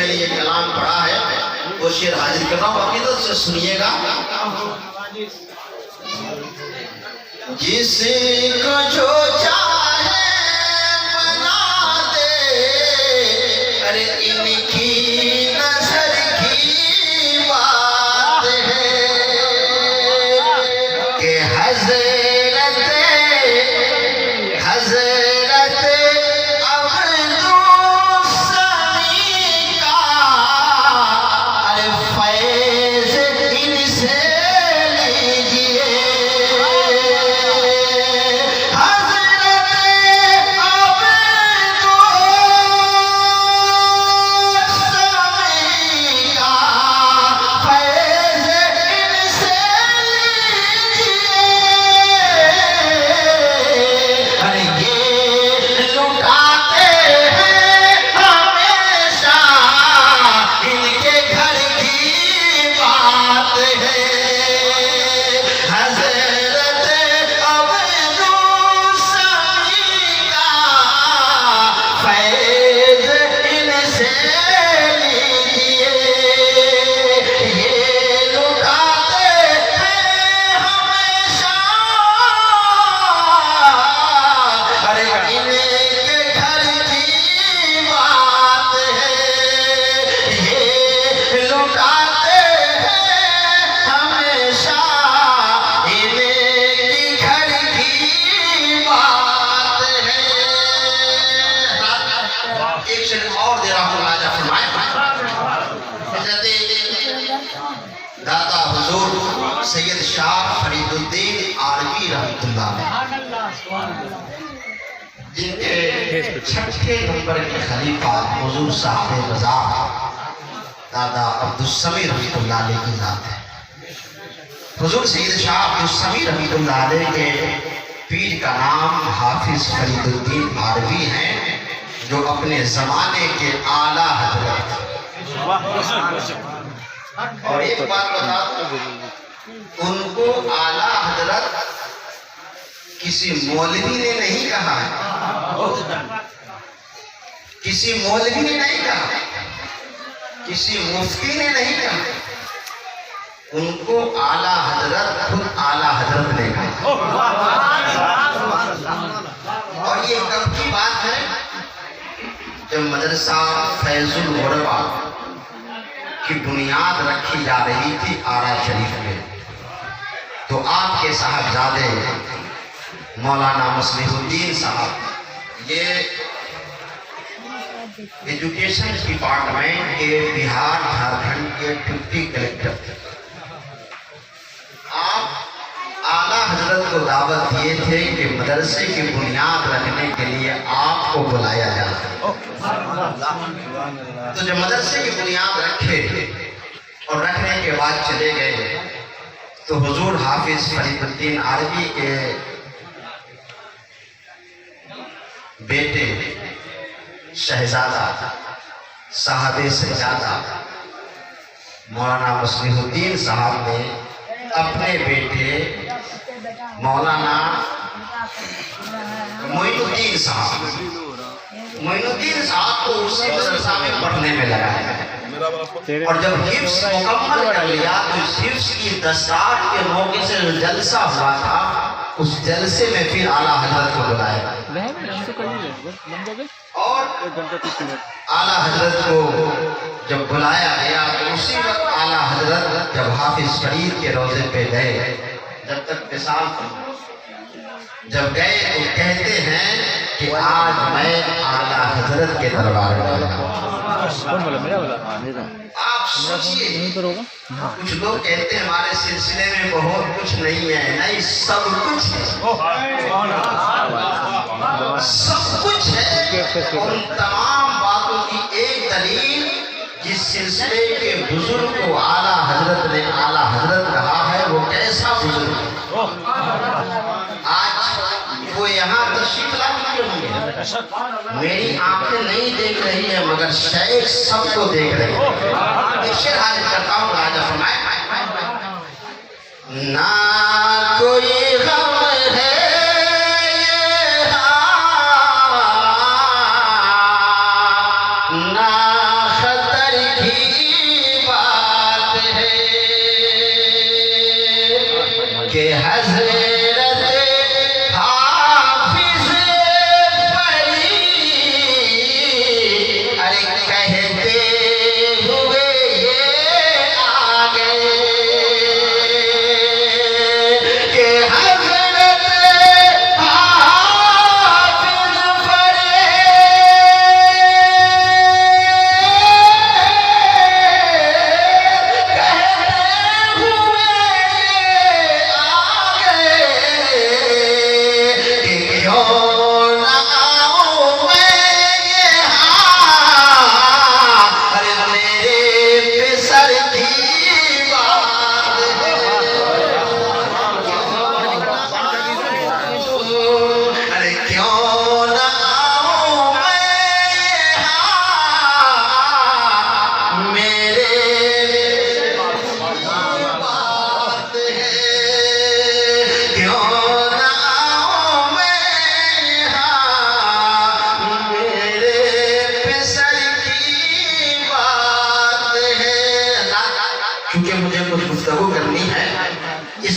मैंने ये कलाम पढ़ा है वो शेर हाजिर कर रहा हूँ, अकीदत से सुनिएगा। जिसको जो चाहे बना दे, अरे इनकी नजर की बात है कि हजरत दाता हुजूर सैयद शाह फरीदुद्दीन आरवी रहमतुल्लाह जिनके छठे नंबर के खलीफा हुजूर साहब रज़ा दादा अब्दुस्समी रहमतुल्लाह अलैह की जात है। हुजूर सैयद शाह अब्दुस्समी रहमतुल्लाह अलैह के पीर का नाम हाफिज फरीदुद्दीन आरवी हैं, जो अपने जमाने के आला हजरत। और एक बात बता दूं, उनको आला हजरत किसी मौलवी ने नहीं कहा है, किसी मौलवी ने नहीं कहा, किसी मुफ्ती ने नहीं कहा, उनको आला हजरत खुद आला हजरत ने कहा। और ये कब की बात है, जब मदरसा फैजुल गुरबा की बुनियाद रखी जा रही थी आरा शरीफ में, तो आपके साहबजादे मौलाना मुस्लिहुद्दीन साहब ये एजुकेशन डिपार्टमेंट के बिहार झारखंड के डिप्टी कलेक्टर थे। आप आला हजरत को दावत दिए थे कि मदरसे की बुनियाद रखने के लिए आपको बुलाया जाए। तो जब मदरसे की बुनियाद रखे और रखने के बाद चले गए, तो हुजूर हाफिज फरीदुद्दीन आरवी के बेटे शहजादा साहबे शहजादा मौलाना मुस्लिहुद्दीन साहब ने अपने बेटे मौलाना मोइनुद्दीन साहब को उसी मदरसा में पढ़ने में लगाया। और जब हिफ्स मुकम्मल कर लिया तो इस हिफ्स की दस्तार के मौके से जो जलसा हुआ था, उस जलसे में फिर आला हजरत को बुलाया। और आला हजरत को जब बुलाया गया तो उसी वक्त आला हजरत जब हाफिज फरीद के रोजे पे गए, जब तक विशाल जब गए तो कहते हैं कि आज मैं आला हजरत के दरबार में आया। आप सोचिए, कुछ लोग कहते हैं हमारे सिलसिले में बहुत कुछ नहीं है, नहीं सब कुछ है, सब कुछ है। और उन तमाम बातों की एक दलील, जिस सिलसिले के बुजुर्ग को आला हजरत ने आला हजरत कहा है, वो कैसा बुजुर्ग है। आज वो यहाँ तशरीफ लाए होंगे, मेरी आंखें नहीं देख रही है मगर शेख सबको देख रही है। एक शेर हाजिर करता हूँ, राजा फरमाए, ना कोई गम है ना खतर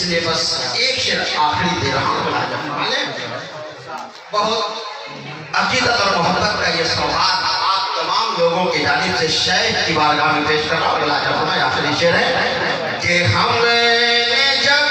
इसलिए बस एक शेर आखिरी दे रहा हूँ। बहुत अकीदत और मोहब्बत का ये सौगात आप तमाम लोगों की जानिब से शेख की बारगाह में पेश कर रहा हूँ। आखिरी शेर है कि हमने जब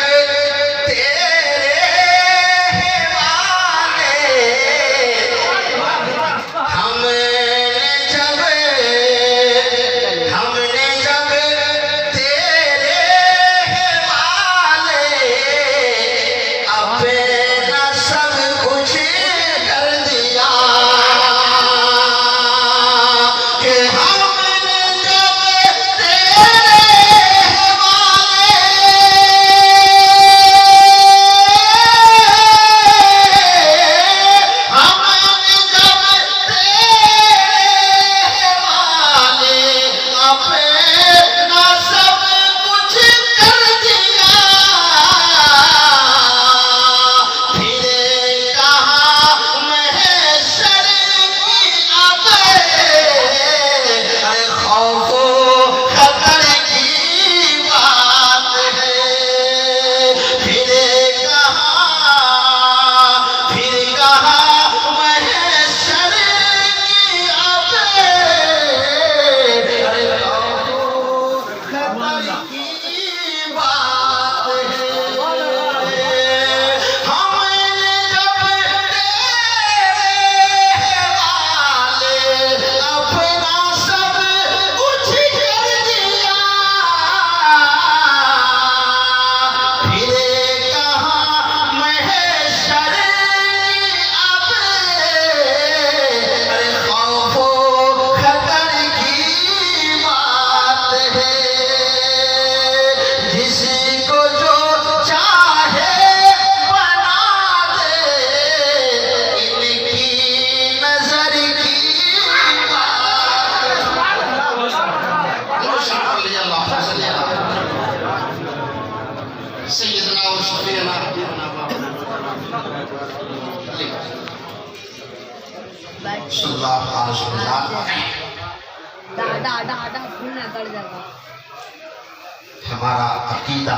हमारा अकीदा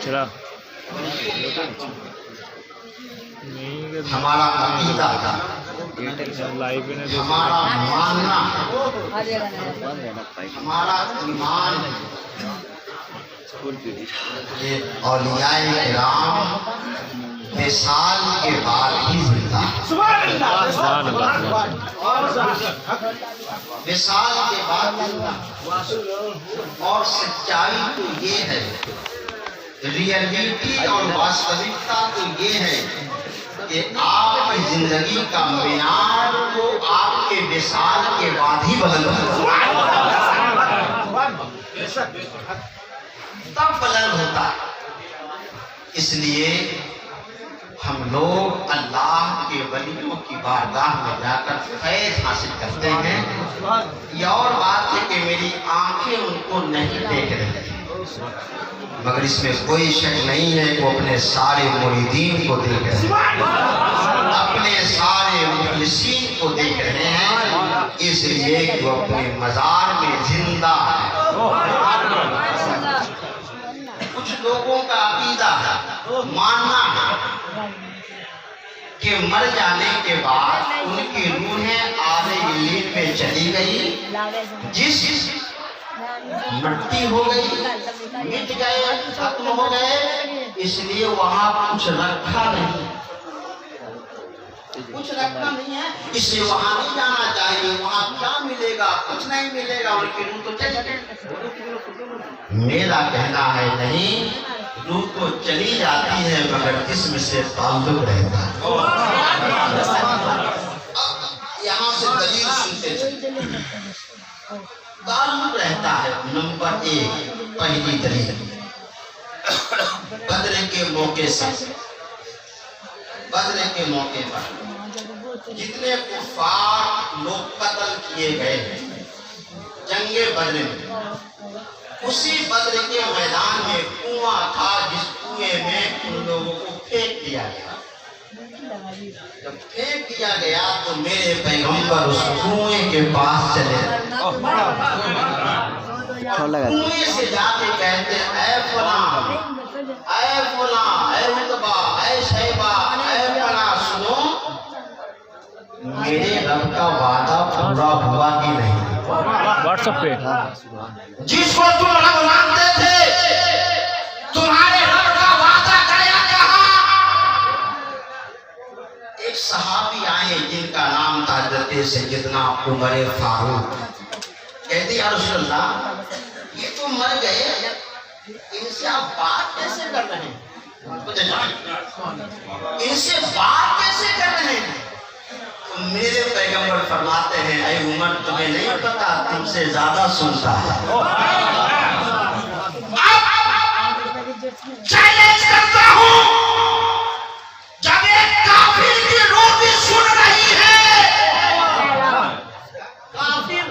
चला हमारा अकीदा लाइव में हमारा मानना हमारा ईमान ये औलियाए किराम विसाल के बाद ही जिंदा विसाल के बाद जिंदा। और सच्चाई तो ये है, रियलिटी और वास्तविकता तो ये है कि आपकी जिंदगी का मियार तो आपके विसाल के बाद ही बुलंद होगा, तब बुलंद होता है। इसलिए हम लोग अल्लाह के वलियों की बारगाह में जाकर फैज़ हासिल करते हैं। ये और बात है कि मेरी आंखें उनको नहीं देख रही, मगर इसमें कोई शक नहीं है कि वो अपने सारे मुरीदीन को देख रहे हैं, अपने सारे मुखलिसीन को देख रहे हैं, इसलिए कि वो अपने मज़ार में जिंदा है। कुछ लोगों का अकीदा है, मानना है कि मर जाने के बाद उनकी रूहें आधे इल्लीन में चली गई, जिस मट्टी हो गई, मिट गए, खत्म हो गए, इसलिए वहां कुछ रखा नहीं, कुछ रखा नहीं है, इसलिए वहां नहीं जाना चाहिए। वहां क्या मिलेगा? कुछ नहीं मिलेगा, उनकी रूह तो चली गई। मेरा कहना है नहीं, रूह तो चली जाती है मगर जिस्म से ताल्लुक रहता है। यहाँ से दलील सुनते ताल्लुक रहता है। नंबर 1 पहली दलील बद्र के मौके से, बद्र के मौके पर जितने कुफार लोग कत्ल किए गए जंगे बद्र में, उसी बद्र के मैदान में कुआं था, जिस कुएं में उन लोगों को फेंक दिया गया। जब फेंक दिया गया तो मेरे पैगंबर उस कुएं के पास चले और कुएं से जाके कहते ऐ फलां, ऐ फलां, ऐ उतबा, ऐ शैबा, ऐ फलां, सुनो मेरे रब का वादा पूरा हुआ कि नहीं? व्हाट्सएप पे जिसको तुम रब मानते थे तुम्हारे रब का वादा गया कहाँ? एक सहाबी आए जिनका नाम था हज़रत सैयदना उमर फारूक। कहते या रसूलल्लाह ये तो मर गए, इनसे आप बात कैसे कर रहे हैं? इनसे बात कैसे कर रहे हैं? तो मेरे पैगंबर फरमाते हैं ऐ उमर तुम्हें नहीं पता, तुमसे ज्यादा सुनता है। चैलेंज करता हूं, जब एक काफिर की रूह भी सुन रही है, काफिर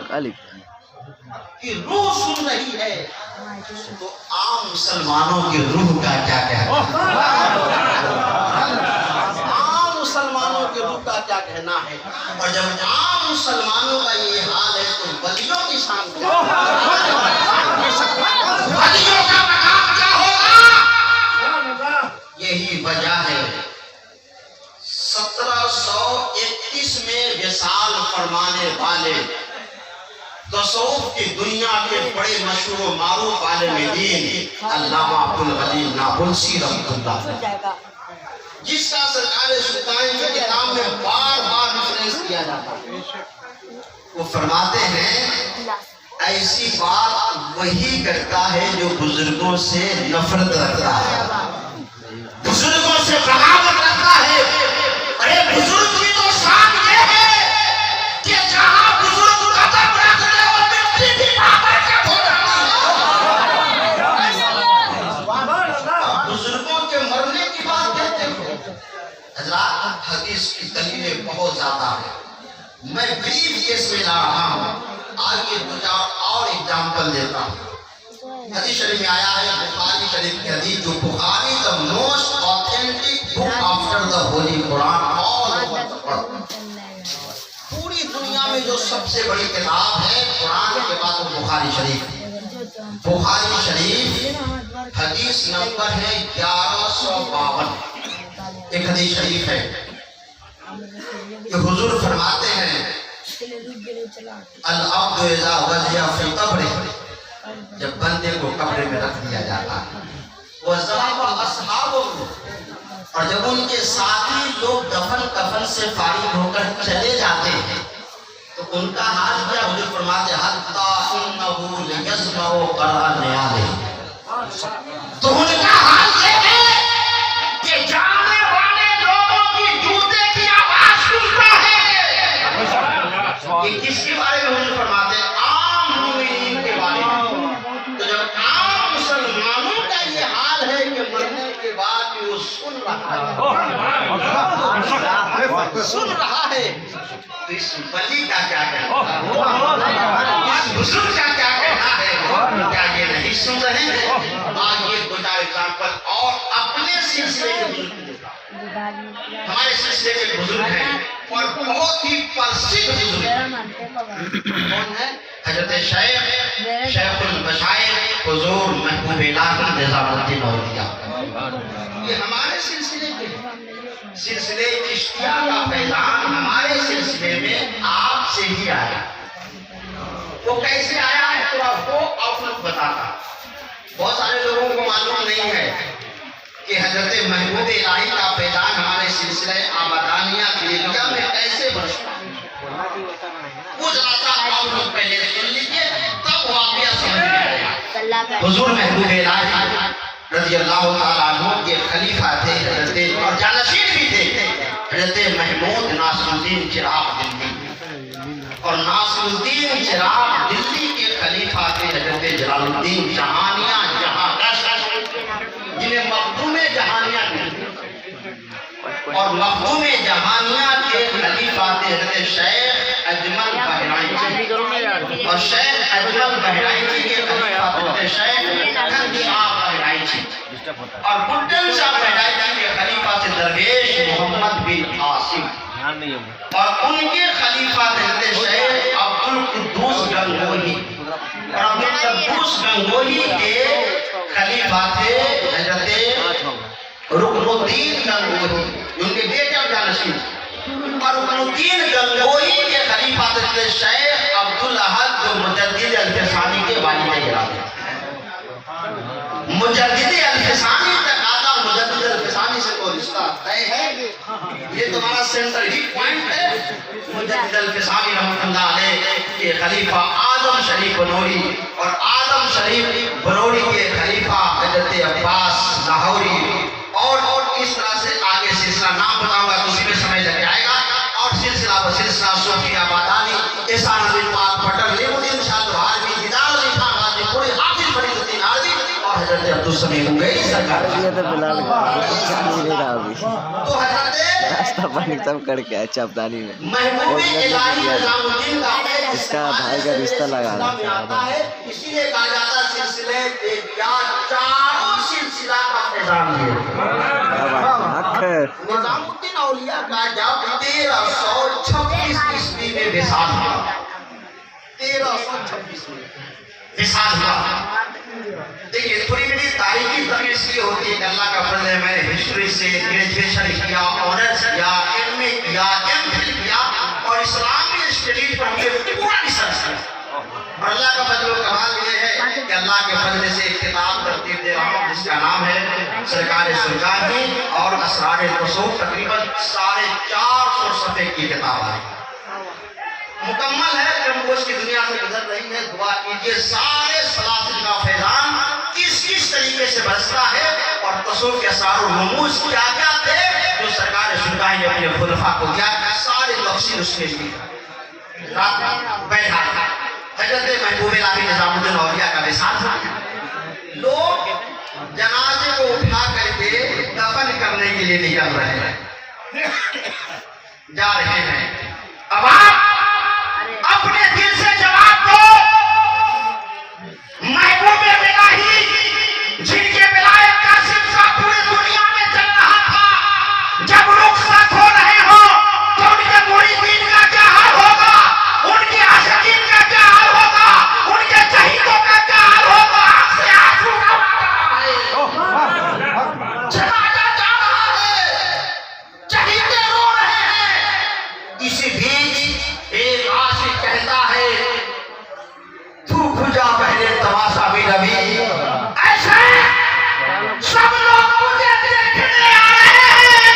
की रूह सुन रही है, तो आम मुसलमानों की रूह का क्या कहना? आम मुसलमानों की रूह का क्या कहना है? और जब आम मुसलमानों का ये हाल है तो वलियों की शान क्या? वलियों का मकाम क्या होगा? यही वजह है 1731 में विसाल फरमाने वाले तसव्वुफ की दुनिया के बड़े मशहूर मारूफ आलिम दीन अल्लामा अब्दुल गनी नाबुल्सी रहमतुल्लाह, जिसका सरकार सुल्तान की किताब में बार-बार रेफरेंस किया जाता है, वो फरमाते हैं ऐसी बात वही करता है जो बुजुर्गों से नफरत रखता है, बुजुर्गों से बगावत रखता है। अरे बुजुर्ग की तो शान ये है कि जहां बुजुर्ग कदम रखते वो मिट्टी भी बाबर के फोड़ती है। बुजुर्गों के मरने की बात कहते हो हजरात, हदीस की दलीलें बहुत ज्यादा है, मैं ब्रीफ केस में ला रहा हूँ, आगे दो चार और एग्जाम्पल देता हूँ। हदीस शरीफ में आया है, बुखारी शरीफ की हदीस, जो Bukhari the most authentic book after the Holi Quran all over the world, पूरी दुनिया में जो सबसे बड़ी किताब है कुरान के बाद वो बुखारी शरीफ। बुखारी शरीफ हदीस नंबर है 1152, एक हदीस शरीफ है कि हुजूर फरमाते हैं अल अब्दु इज़ा वज़िया फी क़ब्रिह, जब बंदे को कब्र में रख दिया जाता है, वो ज़हाब अस्हाबुहु, और जब उनके साथी लोग दफन कफन से फारिग होकर चले जाते हैं तो उनका हाल क्या? हुजूर फरमाते हत्ता इन्नहु लियस्माउ क़रअ नियालिह, तो उनका हाल ये है कि जाने वाले लोगों की जूते की आवाज सुनता है। ये किसके बारे में हुजूर फरमाते हैं? आम मुमिनीन के बारे में। तो जब आम मुसलमानों का ये हाल है कि मरने के बाद भी वो सुन रहा है, तो इस बली का क्या कहना है? इस बुजुर्ग का क्या कहना है? क्या ये नहीं सुन रहे हैं? आगे दो चार एग्जाम्पल और अपने सिलसिले के बुजुर्ग देता हूं। हमारे सिलसिले के बुजुर्ग हैं और बहुत ही प्रसिद्ध बुजुर्ग कौन है? हजरत शेखुल मशाइख हुजूर महबूब इलाही निजामुद्दीन औलिया। ये हमारे सिलसिले के सिलसिले चिश्तिया का फैजान हमारे सिलसिले में आपसे ही आया। वो कैसे आया है तो आपको आउटलुक बताता। बहुत सारे लोगों को मालूम नहीं है कि हजरत महबूब इलाही का फैजान हमारे सिलसिले आबादानिया दिल्लिया में कैसे बरसता है। वो जरा सा आउटलुक पहले सुन लीजिए, तब वाकया समझ में आएगा। हुजूर महबूब इलाही रज़ियल्लाहु ताला अन्हु के खलीफा थे हजरत, और जानशीन भी थे हजरत महमूद नासिरुद्दीन चिराग दिल्ली, और नासिरुद्दीन चिराग दिल्ली के खलीफा थे हजरत जलालुद्दीन जहानिया जहांगश, जिन्हें मखदूमे जहानिया कहते, और मखदूमे जहानिया के खलीफा थे हजरत शेख अजमल बहराइची, और शेख अजमल बहराइची के खलीफा थे शेख शाह बहराइची, और बुड्ढन शाह बहराइची के खलीफा थे दरवेश मोहम्मद बिन आसिम, और उनके खलीफा थे शेख अब्दुल कुद्दूस गंगोही, और अब्दुल कुद्दूस गंगोही के खलीफा थे हजरत रुकनुद्दीन गंगोही, उनके बेटे और जानशीन। और रुकनुद्दीन गंगोही के खलीफा थे शेख अब्दुल अहद, जो मुजद्दिद अल-फिसानी के वालिद गिराम थे। मुजद्दिद अल-फिसानी तकादा मुजद्दिद अल-फिसानी से कोई रिश्ता तय है, ये तुम्हारा सेंटर ही पॉइंट है। मुजद्दिद अल-फिसानी रहमतुल्लाह अलैह के खलीफा आजम शरीफ बनोरी, और आजम शरीफ बनोरी के खलीफा हजरत अब्बास लाहौरी, और इस तरह से आगे सिलसिला नाम बताऊंगा तो उसी में समय लग जाएगा। और सिलसिला व सिलसिला सोफिया बादानी, एहसान अली पाक पटल, लेमुद्दीन शाह दुहारवी, दीदार अली खान गाजीपुरी, हाफिज फरीदुद्दीन आरवी और हजरत अब्दुल समीर हुंगैरी सरकार। ये तो बिलाल नहीं रहा अभी, तो हजरत रास्ता पानी सब करके आया चपदानी में। महबूब इलाही निजामुद्दीन का इसका भाई का रिश्ता लगा रहा है, इसीलिए कहा जाता है सिलसिले चारों सिलसिला का फैजान है। निजामुद्दीन औलिया का जब 1326 ईस्वी में विशाल हुआ, 1326 में विशाल हुआ। देखिए थोड़ी मेरी तारीखी तमीज इसलिए होती है कि अल्लाह का फजल है, मैंने हिस्ट्री से ग्रेजुएशन किया, ऑनर्स किया, एमए किया, एमफिल किया, और इस्लामी स्टडीज पर हमने पूरा रिसर्च किया। और अल्लाह का फजल व कमाल ये है कि अल्लाह के फजल से एक किताब तरतीब दे रहा हूँ जिसका नाम है सरकार सुरगाही और असरार तसूफ, तकरीबन 450 सफ़े की किताब है, मुकम्मल है, कमकोश की दुनिया से गुजर रही है। दुआ कीजिए सारे सलासिल का फैजान किस किस तरीके से बरसता है, और तसूफ के सारे नमूज क्या क्या थे जो सरकार सुरगाही ने अपने खुलफा को दिया, सारे तफसील उसमें दी। बैठा हजरत महबूब इलाही निजामुद्दीन औलिया का विशाल था। लोग जनाजे को उठा करके दफन करने के लिए निकल रहे हैं, जा रहे हैं। अब आप अपने दिल से जवाब दो, महबूब इलाही जिनके विलायत का सिलसिला पूरी दुनिया में चल रहा था, जब रुखसत हो रहे हो तो उनके मुरीदीन का क्या हाल होगा, उनके आशिकीन का क्या हाल होगा, उनके शहीदों का क्या हाल होगा। से आंसू का जनाजा जा रहा है, शहीदे रो रहे हैं। इसी बीच एक आशिक कहता है तू खुजा पहले तमाशा भी रवि, ऐसे सब लोग मुझे देखने आ रहे हैं,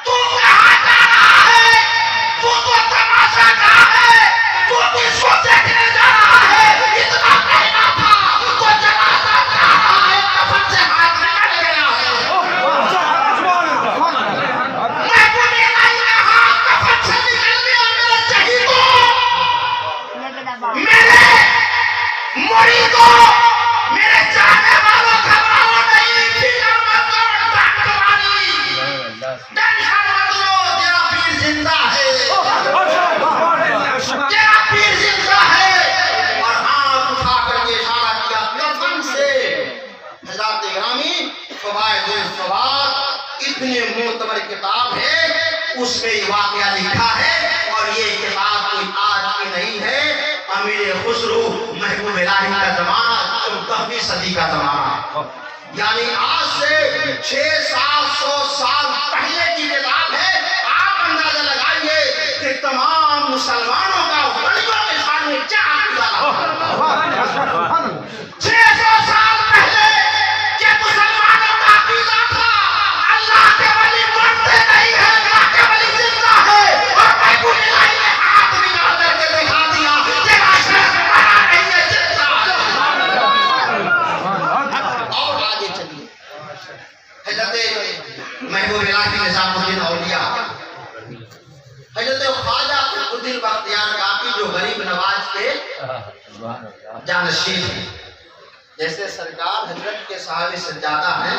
तू कहाँ जा रहा है, तू तो तमाशा कहाँ है, तू किसको देखने जा रहा है, इतना कहना था तो जनाजा जा रहा है, कफन से हाथ निकल गया है। महबूब इलाही का हाथ कफन से निकल गया। मेरे शहीदों, मेरे मुरीदों, मेरे चाहने वालों, घबराओ नहीं, फिक्र मत करो, टेंशन मत लो, तेरा पीर जिंदा है, तेरा पीर जिंदा है। और हाथ उठा करके इशारा किया कफन से। हज़रात गिरामी, फ़वाइदुल फ़वाद इतने मोतबर किताब है, उसमें ये वाक़या लिखा है, और ये किताब कोई आज की नहीं है, अमीर खुसरो महबूब इलाही का ज़माना 14वीं सदी का ज़माना, यानी आज से 600-700 साल पहले की किताब है। आप अंदाजा लगाइए कि तमाम मुसलमानों का गलियों के सामने क्या अक़ीदा 600 साल पहले के मुसलमानों का अक़ीदा था, अल्लाह के वली मरते नहीं है, अल्लाह के वली जिंदा है। और महबूब इलाही ने हाथ निकाल करके दिखा दिया तेरा शेख मरा नहीं है, जिंदा है। और आगे चलिए, हज़रत महबूब इलाही निजामुद्दीन औलिया, हज़रत ख्वाजा कुतुबुद्दीन बख्तियार काकी जो गरीब नवाज के जानशीन हैं, जैसे सरकार हजरत के साहिब सज्जादा हैं,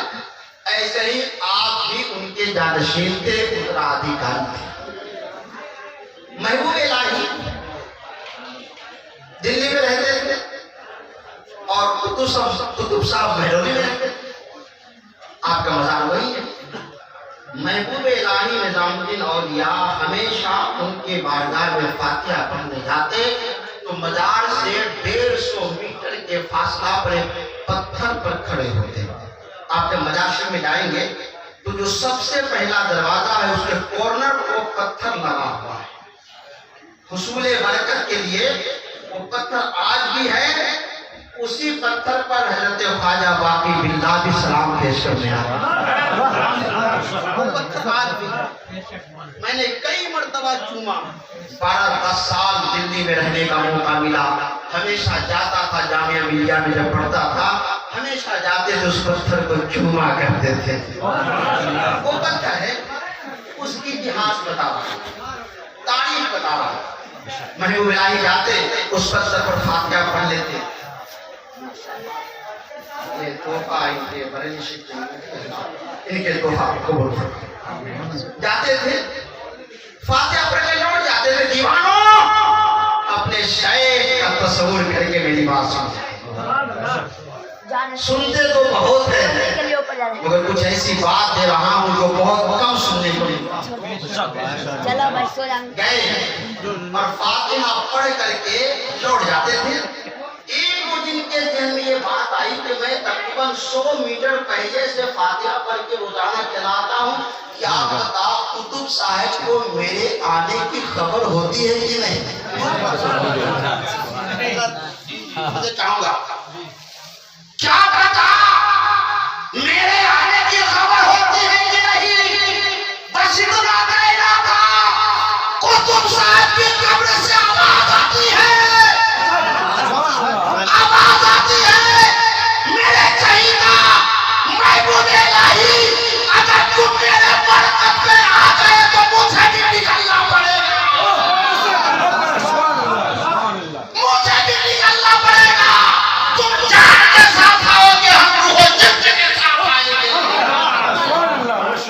ऐसे ही आप भी उनके जानशीन थे, उत्तराधिकारी थे। महबूब इलाही दिल्ली में रहते थे और कुतुब साहब महरौली में रहते थे, आपका मज़ार वही है। महबूब इलाही निजामुद्दीन औलिया हमेशा उनके बारगाह में फातिहा पढ़ने जाते तो मजार से 150 मीटर के एक फासला पर एक पत्थर पर खड़े होते हैं। आप जब मजाशे में जाएंगे तो जो सबसे पहला दरवाजा है उसके कॉर्नर को पत्थर लगा हुआ है। हुसूले बरकत के लिए वो पत्थर आज भी है। उसी पत्थर पर हजरत ख्वाजा बाकी बिल्ला भी सलाम पेश करने आया। वो पत्थर आज भी मैंने कई मर्तबा चूमा। 12-10 साल दिल्ली में रहने का मौका मिला। हमेशा जाता था, जामिया मिलिया में जब पढ़ता था हमेशा जाते थे, उस पत्थर को चूमा करते थे। वो पत्थर है, उसकी इतिहास बता रहा, तारीख बता रहा। महबूब इलाही जाते उस पत्थर पर फातिहा पढ़ लेते। ये तोहफा इनके बरेली इनके तोहफा कबूल जाते थे, फातिहा पढ़ के लौट जाते थे। दीवानों अपने शेख का तस्वीर करके मेरी बात सुनते तो बहुत है, मगर कुछ ऐसी बात दे रहा हूँ जो बहुत कम सुनने को गए और फातिहा पढ़ करके लौट जाते थे। एक दो दिन के जहन में ये बात आई कि मैं तकरीबन 100 मीटर पहले से फातिहा पढ़ के रोजाना चलाता हूँ। क्या पता कुतुब साहब को मेरे आने की खबर होती है कि नहीं। मुझे चाहूंगा क्या पता मेरे आने की खबर होती है कि नहीं। बस इतना कहना था, कुतुब साहब की कब्र से आवाज आती है, आवाज आती है। मेरे कहीना महबूब इलाही अगर तुम मेरे बरकत पे आ गए तो मुझे भी निकलना पड़ेगा, मुझे भी निकलना पड़ेगा। तुम जान के साथ आओगे, हम रूह जिंद के साथ आएंगे।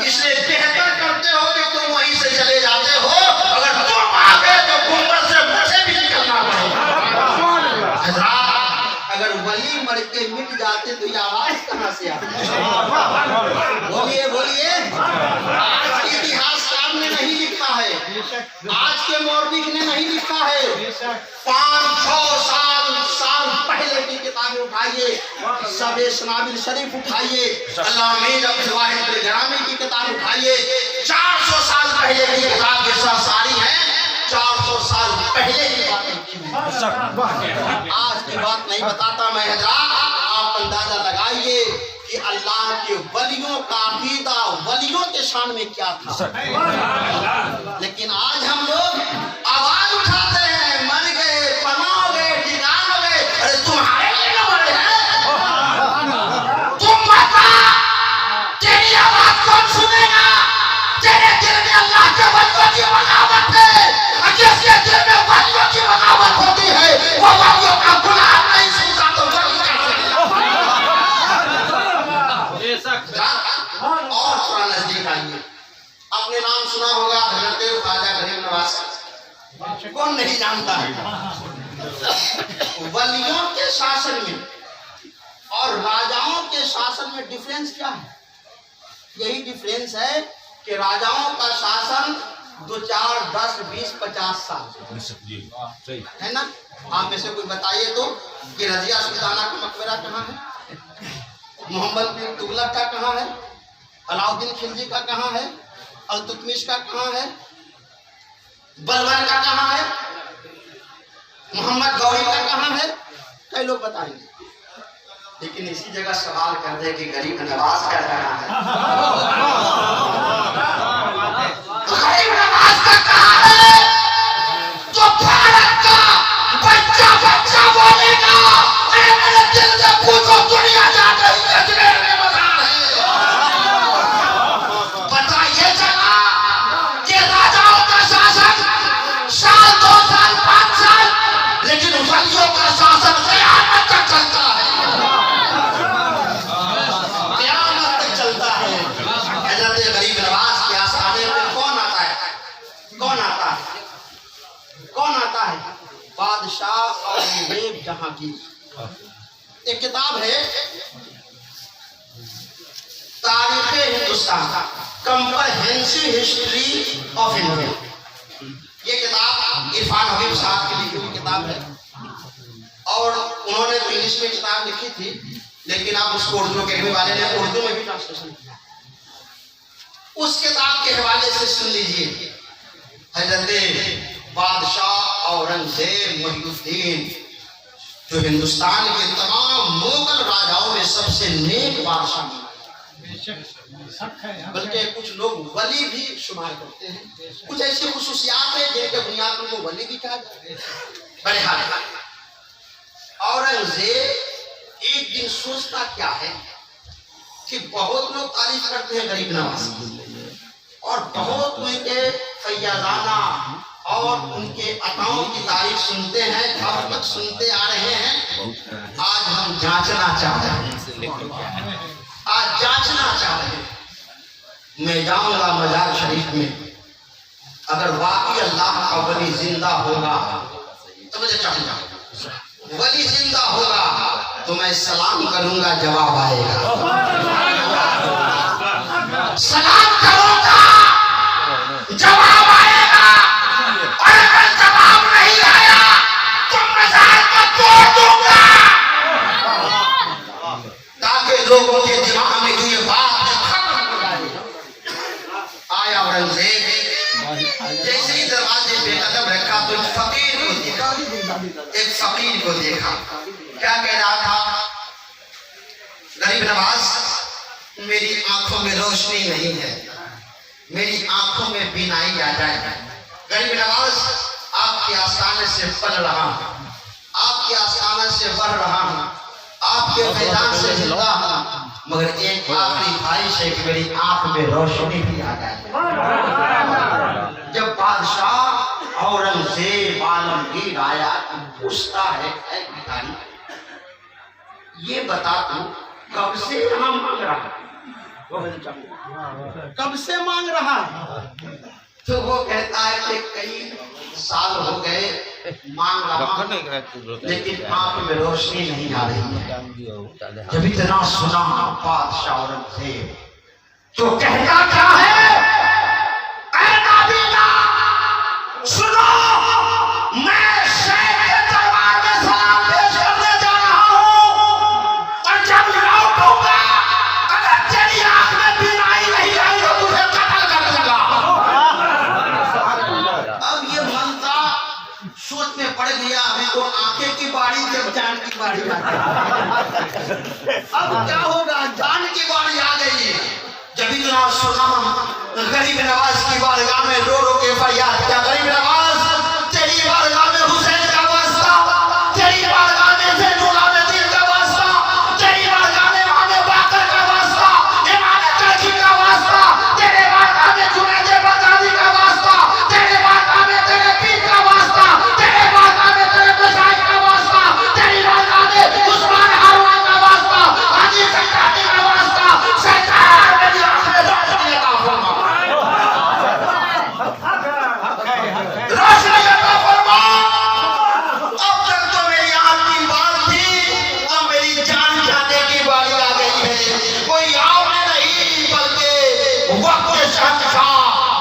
इसलिए बेहतर करते हो कि तुम वहीं से चले जाते हो। अगर तुम आ गए तो गुंबद से मुझे भी निकलना पड़ेगा। हजरात अगर वली मर के मिट जाते तो ये आवाज कहां से आती? बोलिए बोलिए। आज के इतिहासकार ने नहीं लिखा है, आज के मौरख ने नहीं लिखा है। 500 साल पहले की किताबें उठाइए, सबे सनाबिल शरीफ उठाइए, अल्लाह मीर अब्दुल वाहिद गिरामी की किताब उठाइए। 400 साल पहले की किताब के साथ सारी है, 400 साल पहले की बातें आज की बात नहीं बताता मैं। हजरात आप अंदाजा लगाइए कि अल्लाह के वलियों का अकीदा वलियों के शान में क्या था। लेकिन आज हम लोग आवाज उठाते हैं, मर गए, फना हो गए, ठिकान हो गए। अरे तुम्हारे लिए न मरे हैं, तुम बता तेरी आवाज कौन सुनेगा? तेरे दिल में अल्लाह के वलियों की बगावत है, जिसके दिल में वलियों की बगावत होती है वो वलियों का गुलाम नहीं सुनता तो वली और थोड़ा नजदीक आइए। आपने नाम सुना होगा हजरत ख्वाजा गरीब नवाज, कौन नहीं जानता है। वलियों के शासन में और राजाओं के शासन में डिफरेंस क्या है? यही डिफरेंस है कि राजाओं का शासन 2, 4, 10, 20, 50 साल है ना। आप में से कोई बताइए तो कि रजिया सुल्ताना का मकबरा कहाँ है, मोहम्मद बिन तुगलक का कहाँ है, अलाउद्दीन खिलजी का कहाँ है, अल्तुतमिश का कहाँ है, बलबन का कहाँ है, मोहम्मद गौरी का कहाँ है? कई लोग बताएंगे। लेकिन इसी जगह सवाल कर दे कि गरीब नवाज का कहाँ है? गरीब नवाज का कहाँ है? जो भारत का बच्चा बच्चा बोलेगा, अरे मेरे दिल से पूछो दुनिया जा रही है, पता ये चला कि राजाओं का शासन साल 2 साल 5 साल, लेकिन वलियों का शासन क़यामत तक चलता है, क़यामत तक चलता है। हज़रत गरीब नवाज के आस्थाने पे कौन आता है? कौन आता है? कौन आता है? बादशाह और मुगीब जहांगीर। एक किताब है तारीख़ Hindustan, comprehensive history of India. ये किताब इरफान हबीब साहब की लिखी हुई किताब है और उन्होंने तो इंग्लिश में किताब लिखी थी, लेकिन अब उसको उर्दू अकेडमी वाले ने उर्दू में भी ट्रांसलेशन किया। उस किताब के हवाले से सुन लीजिए। हजरत बादशाह औरंगजेब मोहिउद्दीन, जो हिंदुस्तान के तमाम मुगल राजाओं में सबसे नेक बादशाह, बल्कि कुछ लोग वली भी शुमार करते हैं। कुछ ऐसी खुसूसियात है जिनके बुनियाद पर वो वली भी कहा जाता है। बहरहाल औरंगजेब एक दिन सोचता क्या है कि बहुत लोग तारीफ करते हैं गरीब नवाज और बहुत उनके फैयाजाना और उनके अताओं की तारीफ सुनते हैं, अब तक सुनते आ रहे हैं। आज हम जांचना चाहते हैं, आज जांचना चाहते हैं। मैं जाऊंगा मजार शरीफ में, अगर वाकई अल्लाह का वली जिंदा होगा तो मुझे चाहिए, वली जिंदा होगा तो मैं सलाम करूंगा, जवाब आएगा। सलाम करूंगा, जवाब आएगा, और अगर जवाब नहीं आया तो मजार को तोड़ दूंगा, ताकि लोगों के दिमाग में ये बात आया। औरंगजेब जैसे ही दरवाजे पे कदम रखा तो एक फकीर को देखा, एक फकीर को देखा। क्या कह रहा था? गरीब नवाज, मेरी आंखों में रोशनी नहीं है, मेरी आंखों में बीनाई आ जाए। गरीब नवाज, आपके आस्थाने से पल रहा हूं, आपके आस्थाने से बढ़ रहा हूं, आपके मैदान से जिंदा हूं, मगर एक आखिरी ख्वाहिश है कि मेरी आंख में रोशनी भी आ जाए। जब बादशाह औरंगजेब आलमगीर आया तो पूछता है, भिखारी, ये बता तू कब से यहाँ मांग रहा है, कब से मांग रहा है? तो वो कहता है कि कई साल हो गए मांग रहा हूं, लेकिन आंख में रोशनी नहीं आ रही है। जब इतना सुना बादशाह औरंगजेब तो कहता क्या है? ऐ नाबीना, सुनो, मैं शेख के दरबार में सलाम पेश करने जा रहा हूं, और जब लौटूंगा अगर तेरी आंख में बीनाई नहीं आई तो तुझे कत्ल कर दूंगा। अब ये मनता सोच में पड़ गया, अभी तो आंखें की बारी, जब जान की बारी आ गई, अब क्या होगा? जान की बारी आ गई। जब इतना सुना गरीब नवाज की बारगाह में रो रो के फरियाद किया, गरीब नवाज, तेरी बारगाह में हुसैन का वास्ता, तेरी बारगाह में ज़ैनुल आबिदीन का वास्ता, तेरी बारगाह में इमाम बाकर का वास्ता, इमाम तर्की का वास्ता, तेरे बारगाह में जुनैद बगदादी का वास्ता, तेरे बारगाह में तेरे पीर का वास्ता, तेरे बारगाह में तेरे मशाइख का वास्ता, तेरी बारगाह में उस्मान हारून का वास्ता, हाजी सक्राती का वास्ता। सरकार मेरी आंख में रोशनी अता फरमा, रोशनी अता फरमा। अब तक तो मेरी आंख की बात थी, अब मेरी जान जाने की बारी आ गई है। कोई आओ नहीं, बल्कि वक्त शहंशाह,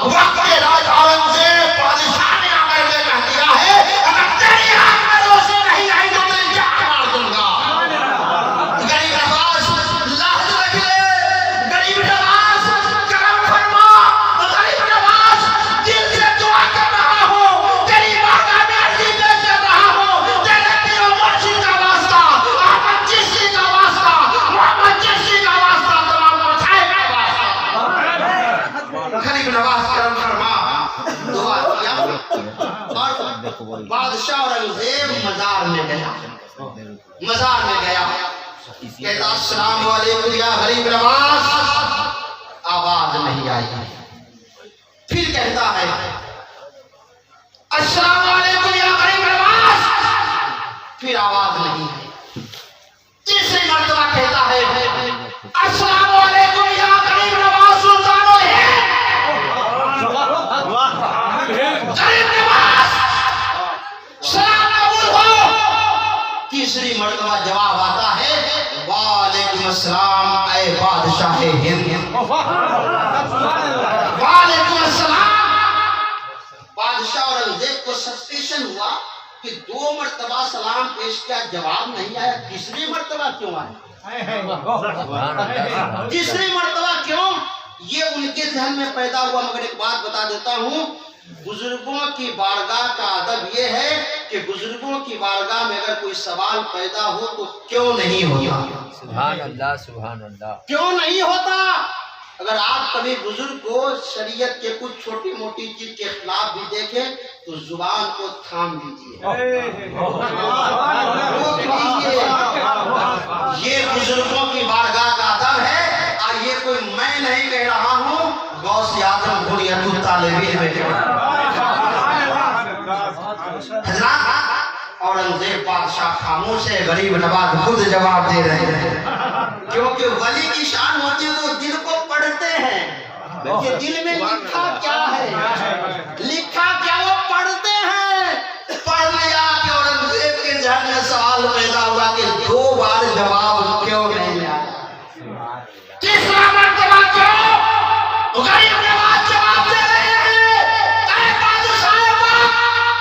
वक्त राज औरंगजेब बादशाह ने आकर के कह दिया है, अगर तेरी आंख में रोशनी नहीं आई तो तेरी जान मार दूंगा। गरीब नवाज लाज रख ले, गरीब नवाज करम फरमा, गरीब नवाज दिल से दुआ कर रहा हूँ, तेरी बारगाह में अर्जी पेश कर रहा हूँ, तेरे पीर और मुर्शिद का वास्ता, अहमद चिश्ती का वास्ता, मोहम्मद चिश्ती का वास्ता, तमाम मशाइख का वास्ता। गरीब नवाज करम फरमा, दुआ किया और बादशाह औरंगजेब मजार में गया, मजार में गया। कहता अस्सलाम वालेकुम या गरीब नवाज, आवाज नहीं आई। फिर कहता है अस्सलाम वालेकुम या गरीब नवाज, फिर आवाज नहीं आई। तीसरी मर्तबा कहता है अस्सलाम वालेकुम या गरीब नवाज सुल्तानुल हिंद, गरीब नवाज सलाम कबूल हो। तीसरी मर्तबा जवाब आता है वालेकुम अस्सलाम ऐ बादशाह हिंद, वालेकुम अस्सलाम। बादशाह औरंगजेब को सस्पेंशन हुआ कि 2 मर्तबा सलाम पेश किया, जवाब नहीं आया, तीसरी मर्तबा क्यों आया? तीसरी मर्तबा क्यों? ये उनके ध्यान में पैदा हुआ। मगर एक बात बता देता हूँ, बुजुर्गों की बारगाह का अदब ये है कि बुजुर्गों की बारगाह में अगर कोई सवाल पैदा हो तो क्यों नहीं होता? सुभान अल्लाह, सुभान अल्लाह। क्यों नहीं होता? अगर आप कभी बुजुर्ग को शरीयत के कुछ छोटी मोटी चीज के खिलाफ भी देखें तो जुबान को थाम दीजिए, ये बुजुर्गों की बारगाह का अदब है। और ये कोई मैं नहीं कह रहा हूँ, गौस आजम बुनियादुल तालिबीन में हजरात, औरंगजेब बादशाह खामोश है, गरीब नवाज खुद जवाब दे रहे हैं। क्योंकि वली की शान होती है तो दिल को पढ़ते हैं, ये दिल में लिखा क्या है, लिखा क्या वो पढ़ते हैं। पढ़ लिया कि औरंगजेब के जहन में सवाल पैदा हुआ कि 2 बार जवाब क्यों नहीं आया, तीसरा मर्तबा क्यों? गरीब नवाज जवाब दे रहे हैं, ऐ बादशाह पाक,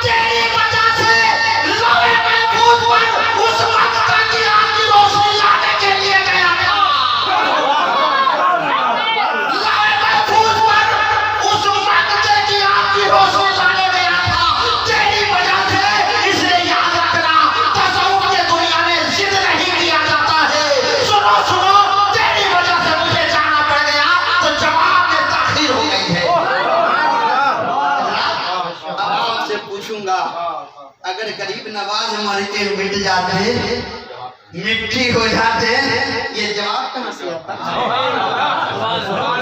तेरी वजह से लौहे महफूज पर उस वक्त तक की आग की रोशनी लाने के लिए गया था। लौहे महफूज पर उस वक्त तक की आग की रोशनी लाने गया था, तेरी वजह से। इसे याद रखना, तसव्वुफ की दुनिया में जिद नहीं किया जाता है। सुनो सुनो, तेरी वजह से मुझे जाना पड़ गया तो जवाब में ताखीर हो गई है। अब आपसे पूछूंगा, अगर गरीब नवाज मर के मिट जाते, मिट्टी हो जाते, ये जवाब कहाँ से आता?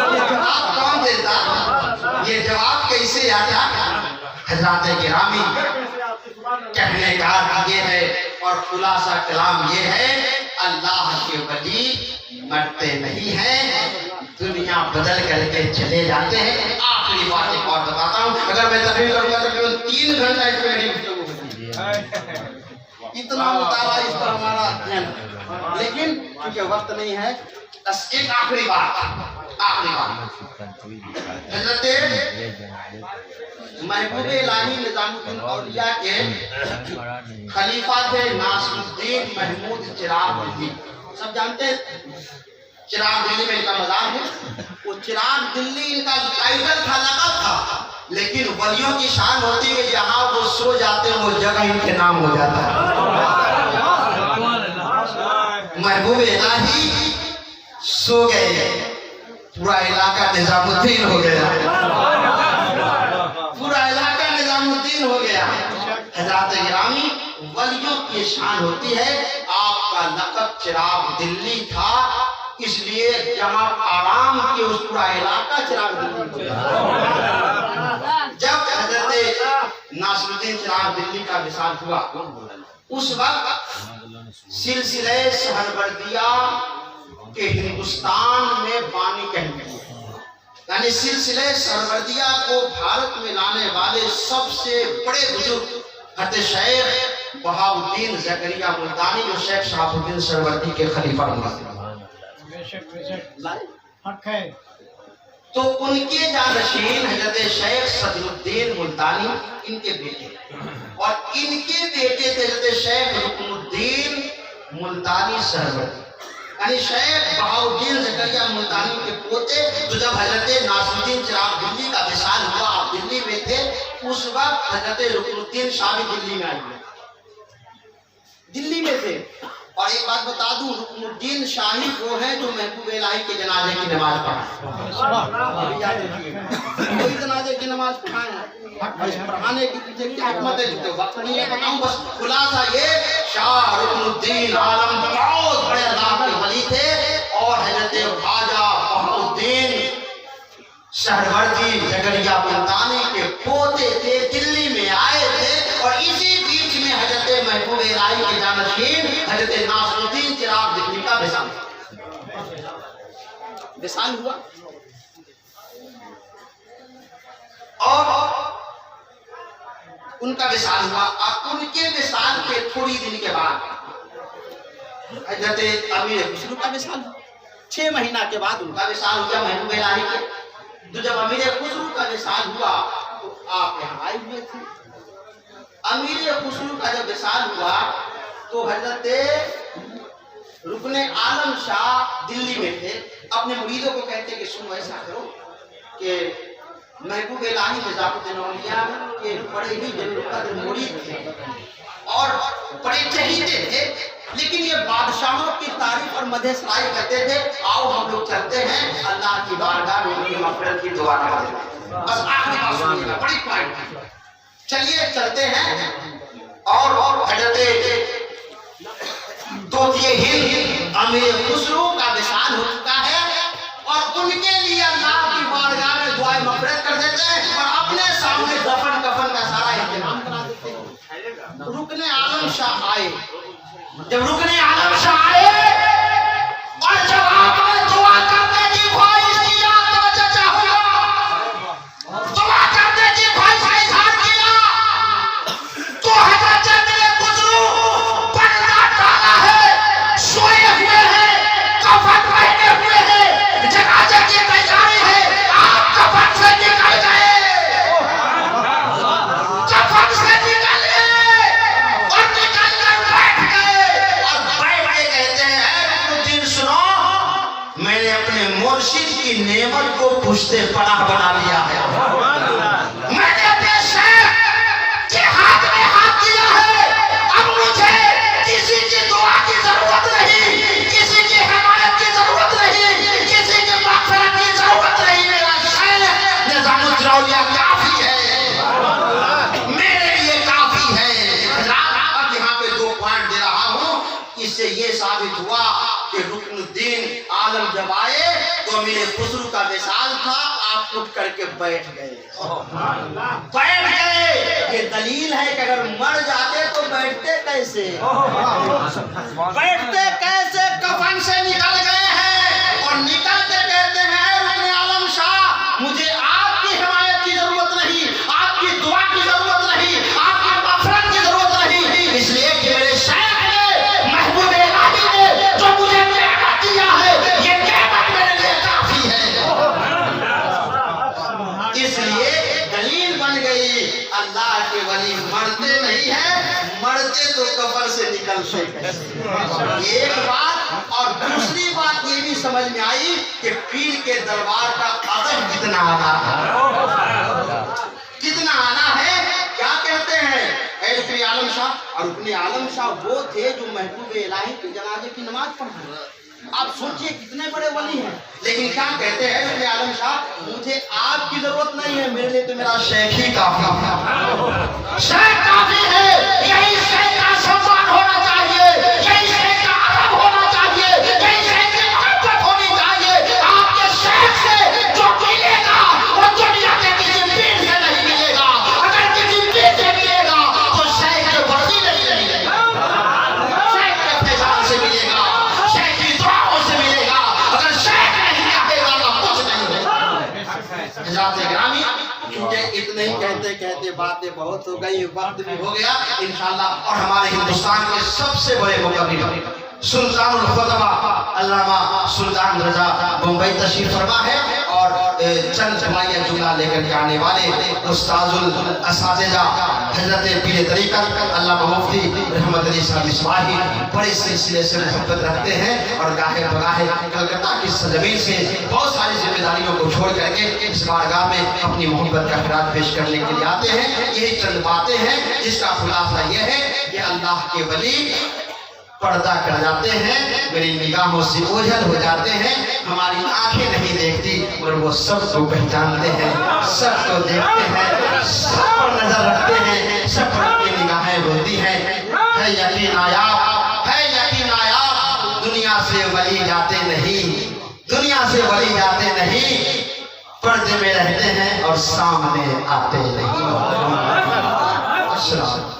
ये जवाब कौन देता? ये जवाब कैसे आता? हज़रात गिरामी, कहने का ये है और खुलासा कलाम ये है, अल्लाह के वली मरते नहीं हैं, दुनिया बदल करके चले जाते हैं। आखिरी बात एक और बताता हूँ, अगर मैं तकरीर करूँगा तो केवल 3 घंटा इस पर मेरी गुफ्तगू होगी, इतना मुताला इस पर हमारा अध्ययन, लेकिन क्योंकि वक्त नहीं है, बस एक आखिरी बात। हज़रत महबूब इलाही निजामुद्दीन औलिया के खलीफा थे नासिरुद्दीन महमूद चिराग दिल्ली, सब जानते हैं। चिराग दिल्ली में इनका मज़ार है। वो चिराग दिल्ली इनका टाइटल था, लक़ब था, लेकिन वलियों की शान होती है जहाँ वो सो जाते हैं वो जगह इनके नाम हो जाता है। महबूब इलाही सो गए, पूरा इलाका निजामुद्दीन हो गया, पूरा इलाका निजामुद्दीन हो गया। हज़रात गिरामी, वलियों की शान होती है। आपका लक़ब चिराग दिल्ली था, इसलिए जहाँ आराम के उस पूरा इलाका चिराग दिल्ली हो गया। जब हज़रत नासिरुद्दीन चिराग दिल्ली का विशाल हुआ, उस वक्त सिलसिले सहरवर्दिया के हिंदुस्तान में बानी कहने, यानी सिलसिले सहरवर्दिया को भारत में लाने वाले सबसे बड़े बुजुर्ग हज़रत शेख बहाउद्दीन ज़करिया मुल्तानी, जो शेख शहाबुद्दीन सहरवर्दी के खलीफा हुआ, तो उनके जानशीन हज़रत शेख सदरुद्दीन मुल्तानी इनके बेटे, और इनके बेटे थे हज़रत शेख रुकनुद्दीन मुल्तानी सहरवर्दी, यानी शेख बहाउद्दीन ज़करिया मुल्तानी के पोते। तो जब हज़रत नासिरुद्दीन चिराग दिल्ली का विशाल हुआ, आप दिल्ली में थे, उस वक्त हज़रत रुकनुद्दीन शाह भी दिल्ली में आए, दिल्ली में थे। और एक बात बता दूं, रुकनुद्दीन शाही वो है जो महबूब इलाही के जनाजे की नमाज पढ़ाए, कोई जनाजे की नमाज पढ़ाए, पढ़ाने के पीछे क्या हिकमत है तो वक्त नहीं है बताऊं, बस खुलासा ये, शाह रुकनुद्दीन आलम बहुत बड़े अल्लाह के वली थे, और हज़रत ख्वाजा बहाउद्दीन सहरवर्दी ज़करिया मुल्तानी के पोते थे, दिल्ली में आए थे। और इसी बीच में हज़रत महबूब इलाही के जानशीन हज़रत नासिरुद्दीन चिराग दिल्ली का विशाल हुआ, और उनका विशाल हुआ। और उनके विशाल के थोड़ी दिन के बाद हज़रत अमीर खुसरू का विशाल हुआ, 6 महीना के बाद उनका विशाल हुआ महबूब इलाही के। तो जब अमीर खुसरू का विशाल हुआ तो आप यहाँ आए हुए थे, अमीर खुसरू का जब विशाल हुआ तो हजरत रुकने आलम शाह दिल्ली में थे। अपने मुरीदों को कहते कि सुनो ऐसा करो कि महबूब इलाही निजामुद्दीन औलिया के बड़े ही दिलरुकद मुरीद थे और बड़े चहीते थे, लेकिन ये बादशाहों की तारीफ और मदहसराई करते थे। आओ हम लोग चलते हैं अल्लाह की बारगाह में उनकी मग़फ़िरत की दुआ करते हैं। बस आखिरी बात सुनिएगा, बड़ी पॉइंट है। चलिए चलते हैं और हजरत तोतिए हिंद अमीर खुसरू का विशाल हो चुका है और उनके लिए अल्लाह की बारगाह में दुआएं मग़फ़िरत कर देते हैं और अपने सामने दफन कफन का सारा इंतजाम करा देते हैं। रुकने आलम शाह आए। जब रुकने आलम शाह आए और जब आपने दुआ करने की ख्वाहिश किया तो चचा हुआ, दुआ करने की ख्वाहिश का इज़हार किया तो हज़रत अमीर खुसरू पर्दा डाला है, सोए हुए हैं, कफन पहने हुए हैं, जनाजे की तैयारी है। आप कफन से निकल गए, कफन से निकले और निकल कर बैठ गए और बैठ के कहते हैं रुकनुद्दीन सुनो, मैंने अपने मुर्शिद की नेमत को पुश्ते पनाह बना लिया है। मैंने अपने शेख के हाथ में हाथ दिया है। अब मुझे किसी की दुआ की जरूरत नहीं, किसी की हिमायत की जरूरत नहीं, किसी की मग़फ़िरत की जरूरत नहीं। मेरा शेख निज़ामुद्दीन औलिया काफी है, मेरे लिए काफी है। अब यहाँ पे 2 पॉइंट दे रहा हूँ। इससे ये साबित हुआ कि रुकनुद्दीन आलम जब आए तो अमीर खुसरू का विशाल था, आप उठ करके बैठ गए। ये दलील है कि अगर मर जाते तो बैठते कैसे, बैठते कैसे? कफन से निकल गए हैं और निकलते कहते हैं रुकने आलम शाह, मुझे आपकी हिमायत की जरूरत नहीं, आपकी दुआ की जरूरत नहीं, आपकी मग़फ़िरत की जरूरत नहीं, इसलिए कि मेरे शेख ने, महबूब इलाही ने जो मुझे नेमत दिया है, ये नेमत मेरे लिए काफी है। इसलिए दलील बन गई अल्लाह के वली मरते नहीं है, मरते तो कब्र से निकलते कैसे। एक बात और दूसरी बात ये भी समझ में आई कि पीर के दरबार का अदब कितना आना है, कितना आना है। क्या कहते हैं रुकने आलम शाह, और रुकने आलम शाह वो थे जो महबूब इलाही के जनाजे की नमाज पढ़ाए। आप सोचिए कितने बड़े वली हैं, लेकिन क्या कहते हैं रुकने आलम शाह, मुझे आपकी जरूरत नहीं है, मेरे लिए तो मेरा शेख ही काफी है। शेख काफी है, यही शेख का सम्मान होना चाहिए, यही शेख का अदब होना चाहिए, यही शेख की मोहब्बत होनी चाहिए। आपके शेख से जो मिलेगा वो दुनिया के किसी पीर से नहीं मिलेगा। अगर किसी पीर से मिलेगा तो शेख के वसीले से मिलेगा, शेख के फैजान से मिलेगा, शेख की दुआओं से मिलेगा। अगर शेख नहीं आएगा तो कुछ नहीं होगा। हज़रात गिरामी, क्योंकि इतने ही कहते कहते बातें बहुत हो गई, वक्त भी हो गया इंशाअल्लाह। और हमारे हिंदुस्तान के सबसे बड़े मुक़र्रिर सुल्तानुल खुतबा अल्लामा सुल्तान रजा मुंबई तशरीफ फरमा है और चंद जमाइया जुमला लेकर के आने वाले उस्ताजुल असातिज़ा हजरत पीर तरीक़त अल्लामा मुफ्ती रहमत अली साहब इस्माही बड़े सिलसिले से मोहब्बत रखते हैं और गाहे बगाहे कलकत्ता की सरजमीन से बहुत सारी जिम्मेदारियों को छोड़ करके इस बारगाह में अपनी मोहब्बत का खिराज पेश करने के लिए आते हैं। यही चंद बातें हैं जिसका खुलासा यह है कि अल्लाह के वली पर्दा कर जाते हैं, मेरी निगाहों से ओझल हो जाते हैं, हमारी आंखें नहीं देखती और वो सबको पहचानते हैं, सबको देखते हैं, सब पर नजर रखते हैं, सब पर अपनी निगाहें होती हैं। है यकीन आयाब, है यकीन आयाब, दुनिया से वली जाते नहीं, दुनिया से वली जाते नहीं, पर्दे में रहते हैं और सामने आते नहीं। अस्सलाम।